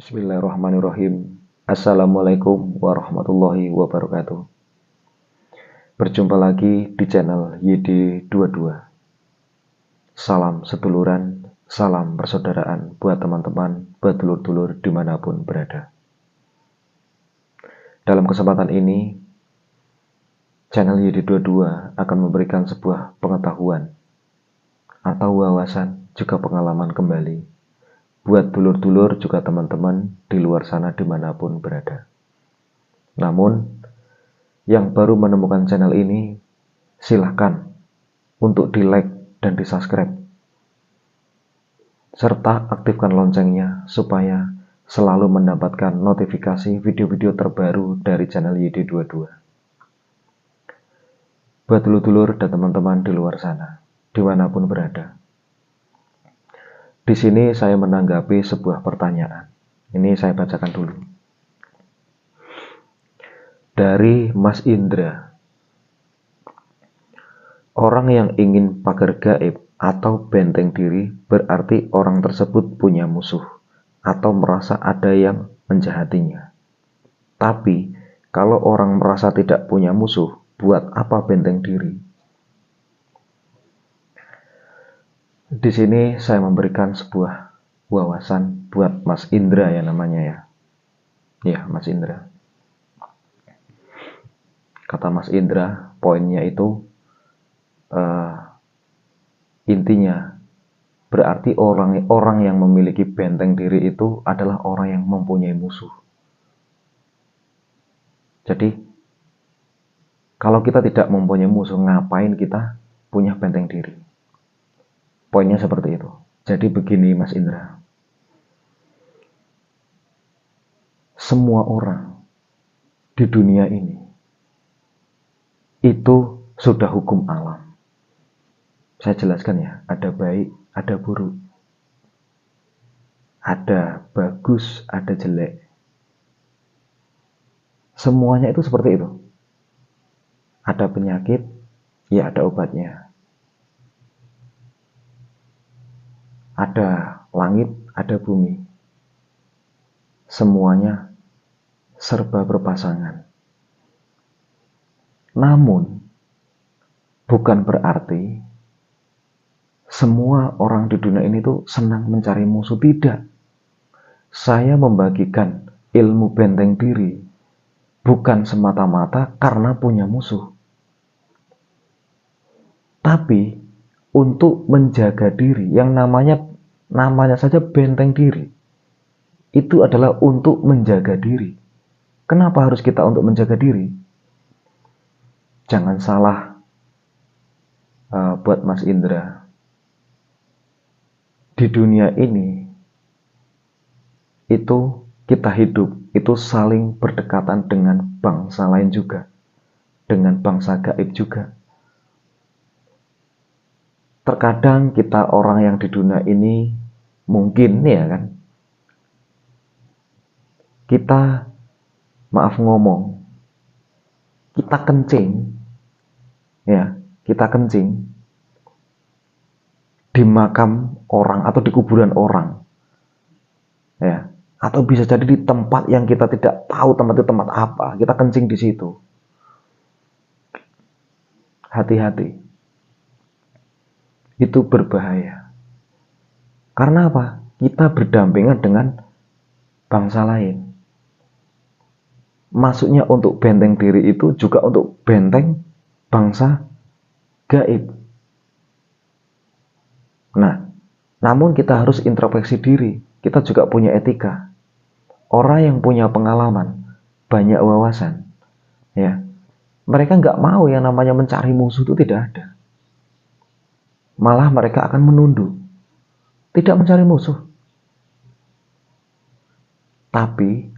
Bismillahirrahmanirrahim. Assalamualaikum warahmatullahi wabarakatuh. Berjumpa lagi di channel YD22. Salam seduluran, salam persaudaraan buat teman-teman, buat dulur-dulur dimanapun berada. Dalam kesempatan ini, channel YD22 akan memberikan sebuah pengetahuan atau wawasan, juga pengalaman kembali buat dulur-dulur juga teman-teman di luar sana dimanapun berada. Namun, yang baru menemukan channel ini, silahkan untuk di like dan di subscribe. Serta aktifkan loncengnya supaya selalu mendapatkan notifikasi video-video terbaru dari channel YD22. Buat dulur-dulur dan teman-teman di luar sana, dimanapun berada. Di sini saya menanggapi sebuah pertanyaan. Ini saya bacakan dulu. Dari Mas Indra. Orang yang ingin pagar gaib atau benteng diri berarti orang tersebut punya musuh atau merasa ada yang menjahatinya. Tapi kalau orang merasa tidak punya musuh, buat apa benteng diri? Di sini saya memberikan sebuah wawasan buat Mas Indra ya namanya ya. Ya, Mas Indra. Kata Mas Indra, poinnya itu intinya berarti orang yang memiliki benteng diri itu adalah orang yang mempunyai musuh. Jadi, kalau kita tidak mempunyai musuh, ngapain kita punya benteng diri? Poinnya seperti itu. Jadi begini Mas Indra. Semua orang di dunia ini itu sudah hukum alam. Saya jelaskan ya, ada baik, ada buruk. Ada bagus, ada jelek. Semuanya itu seperti itu. Ada penyakit, ya ada obatnya. Ada langit, ada bumi. Semuanya serba berpasangan. Namun, bukan berarti semua orang di dunia ini tuh senang mencari musuh. Tidak. Saya membagikan ilmu benteng diri bukan semata-mata karena punya musuh. Tapi untuk menjaga diri, yang namanya saja benteng diri, itu adalah untuk menjaga diri. Kenapa harus kita untuk menjaga diri? Jangan salah buat Mas Indra. Di dunia ini, itu kita hidup, itu saling berdekatan dengan bangsa lain juga. Dengan bangsa gaib juga. Terkadang kita orang yang di dunia ini mungkin ya kan, kita maaf ngomong, kita kencing ya, kita kencing di makam orang atau di kuburan orang ya, atau bisa jadi di tempat yang kita tidak tahu tempat itu tempat apa, kita kencing di situ. Hati-hati. Itu berbahaya. Karena apa? Kita berdampingan dengan bangsa lain. Maksudnya untuk benteng diri itu juga untuk benteng bangsa gaib. Nah, namun kita harus introspeksi diri. Kita juga punya etika. Orang yang punya pengalaman, banyak wawasan, ya, mereka nggak mau yang namanya mencari musuh itu tidak ada. Malah mereka akan menunduk, tidak mencari musuh. Tapi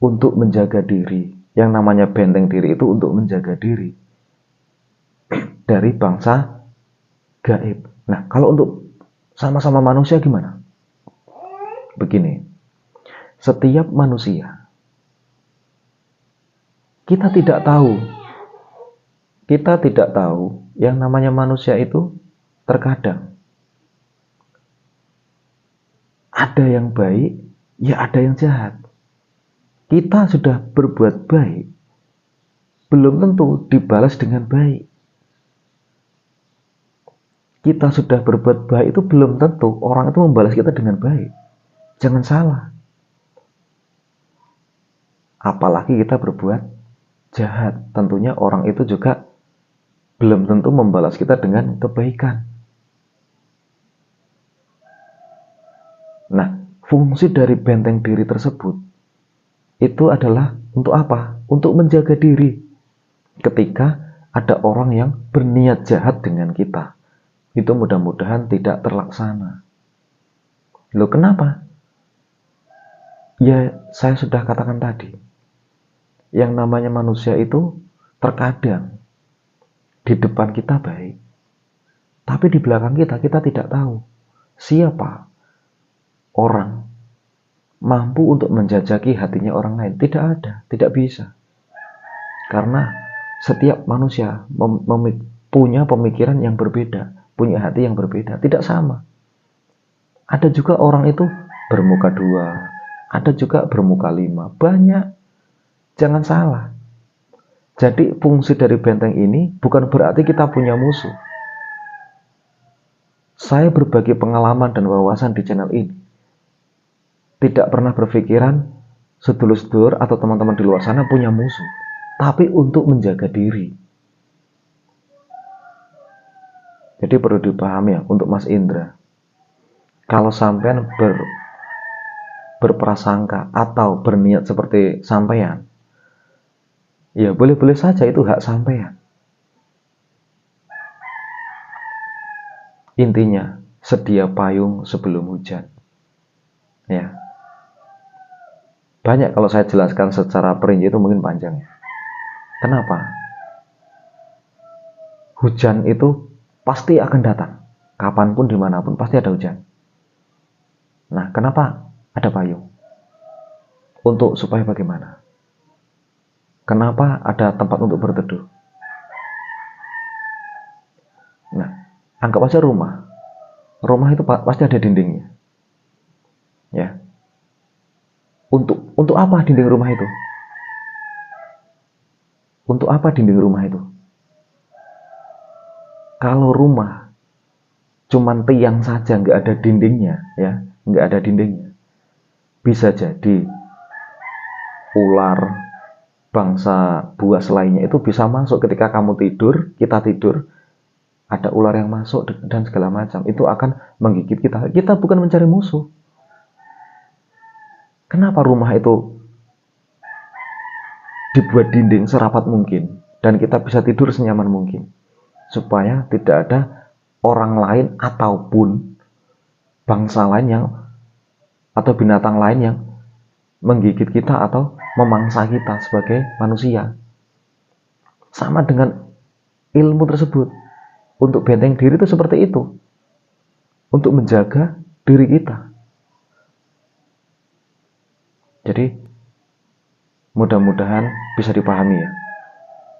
untuk menjaga diri, yang namanya benteng diri itu untuk menjaga diri dari bangsa gaib. Nah, kalau untuk sama-sama manusia gimana? Begini, setiap manusia, kita tidak tahu yang namanya manusia itu terkadang ada yang baik, ya ada yang jahat. Kita sudah berbuat baik, belum tentu dibalas dengan baik. Kita sudah berbuat baik itu belum tentu orang itu membalas kita dengan baik. Jangan salah. Apalagi kita berbuat jahat, tentunya orang itu juga belum tentu membalas kita dengan kebaikan. Nah, fungsi dari benteng diri tersebut itu adalah untuk apa? Untuk menjaga diri ketika ada orang yang berniat jahat dengan kita. Itu mudah-mudahan tidak terlaksana. Loh, kenapa? Ya, saya sudah katakan tadi. Yang namanya manusia itu terkadang di depan kita baik, tapi di belakang kita tidak tahu siapa orang mampu untuk menjajaki hatinya orang lain. Tidak ada, tidak bisa. Karena setiap manusia punya pemikiran yang berbeda, punya hati yang berbeda, tidak sama. Ada juga orang itu bermuka dua, ada juga bermuka lima, banyak. Jangan salah. Jadi fungsi dari benteng ini bukan berarti kita punya musuh. Saya berbagi pengalaman dan wawasan di channel ini. Tidak pernah berpikiran sedulur-sedulur atau teman-teman di luar sana punya musuh. Tapi untuk menjaga diri. Jadi perlu dipahami ya untuk Mas Indra. Kalau sampean berprasangka atau berniat seperti sampean, ya boleh-boleh saja, itu hak sampean. Intinya, sedia payung sebelum hujan. Ya. Banyak kalau saya jelaskan secara perinci itu mungkin panjang. Kenapa? Hujan itu pasti akan datang. Kapanpun, dimanapun, pasti ada hujan. Nah, kenapa ada payung? Untuk supaya bagaimana? Kenapa ada tempat untuk berteduh? Nah, anggap aja rumah. Rumah itu pasti ada dindingnya. Ya. Untuk apa dinding rumah itu? Untuk apa dinding rumah itu? Kalau rumah cuman tiang saja, nggak ada dindingnya, ya, nggak ada dindingnya, bisa jadi ular, bangsa buas lainnya itu bisa masuk ketika kamu tidur, kita tidur, ada ular yang masuk dan segala macam, itu akan menggigit kita. Kita bukan mencari musuh. Kenapa rumah itu dibuat dinding serapat mungkin dan kita bisa tidur senyaman mungkin? Supaya tidak ada orang lain ataupun bangsa lain yang atau binatang lain yang menggigit kita atau memangsa kita sebagai manusia. Sama dengan ilmu tersebut. Untuk benteng diri itu seperti itu. Untuk menjaga diri kita. Jadi mudah-mudahan bisa dipahami ya.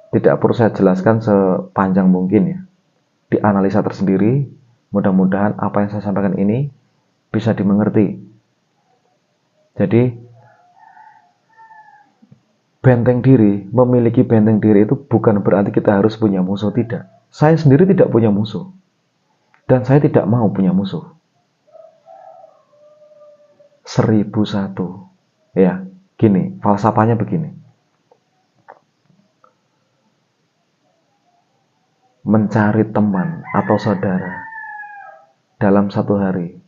Tidak perlu saya jelaskan sepanjang mungkin ya. Dianalisa tersendiri, mudah-mudahan apa yang saya sampaikan ini bisa dimengerti. Jadi benteng diri, memiliki benteng diri itu bukan berarti kita harus punya musuh, tidak. Saya sendiri tidak punya musuh. Dan saya tidak mau punya musuh. 1001. Ya, gini, falsafahnya begini. Mencari teman atau saudara dalam satu hari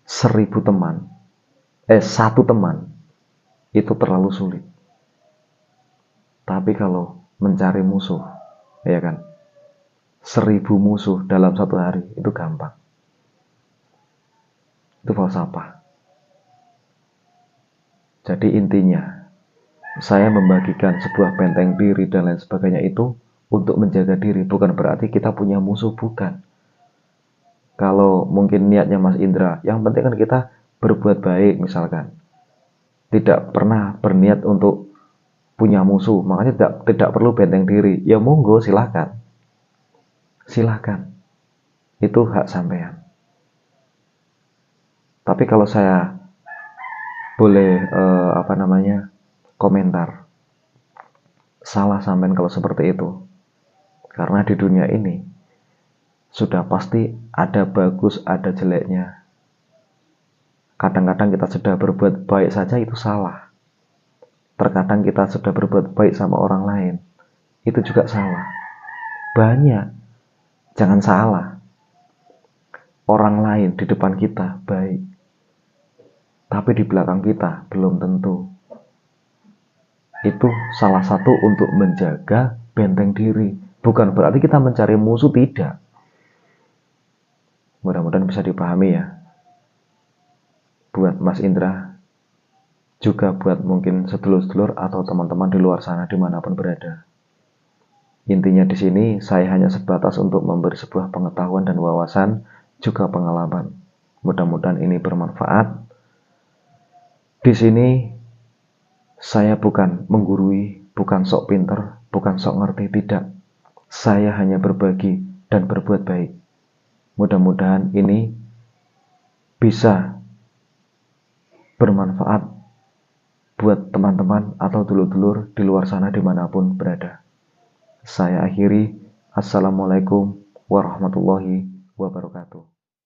1000 teman, satu teman itu terlalu sulit. Tapi kalau mencari musuh, ya kan, 1000 musuh dalam satu hari itu gampang. Itu falsafah. Jadi intinya, saya membagikan sebuah benteng diri dan lain sebagainya itu untuk menjaga diri, bukan berarti kita punya musuh, bukan. Kalau mungkin niatnya Mas Indra, yang penting kan kita berbuat baik misalkan. Tidak pernah berniat untuk punya musuh, makanya tidak perlu benteng diri. Ya monggo, silahkan. Silahkan. Itu hak sampean. Tapi kalau saya boleh komentar. Salah sampean kalau seperti itu. Karena di dunia ini sudah pasti ada bagus, ada jeleknya. Kadang-kadang kita sudah berbuat baik saja itu salah. Terkadang kita sudah berbuat baik sama orang lain, itu juga salah. Banyak. Jangan salah. Orang lain di depan kita baik, tapi di belakang kita belum tentu. Itu salah satu untuk menjaga benteng diri. Bukan berarti kita mencari musuh, tidak. Mudah-mudahan bisa dipahami ya. Buat Mas Indra, juga buat mungkin sedulur-sedulur atau teman-teman di luar sana dimanapun berada. Intinya di sini saya hanya sebatas untuk memberi sebuah pengetahuan dan wawasan, juga pengalaman. Mudah-mudahan ini bermanfaat. Di sini saya bukan menggurui, bukan sok pinter, bukan sok ngerti, tidak. Saya hanya berbagi dan berbuat baik. Mudah-mudahan ini bisa bermanfaat buat teman-teman atau dulur-dulur di luar sana dimanapun berada. Saya akhiri. Assalamualaikum warahmatullahi wabarakatuh.